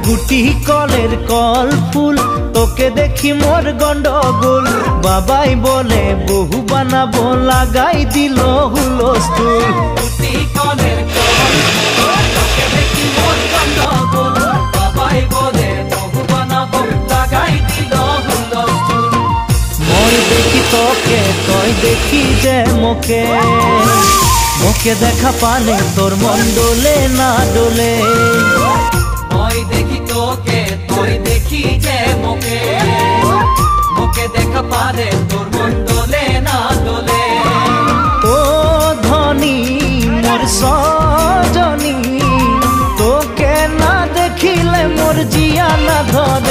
গুটি কলের কল ফুল তোকে দেখি মোর গন্ডগোল বাবাই বলে বহু বানাবো লাগাই দিল হুলস্থুল গুটি কলের কল ফুল তোকে দেখি মোর গন্ডগোল বাবাই বলে বহু বানাবো লাগাই দিল হুলস্থুল মই দেখি তোকে তুই দেখি যে মোকে মোকে দেখা পালে তোর মন ডোলে না ডোলে মই দেখি তোকে তুই দেখি যে মোকে মোকে দেখা পালে তোর মন ডোলে না ডোলে ও ধনী মোর সজনী তোকে না দেখিলে মোর জিয়া না ধরে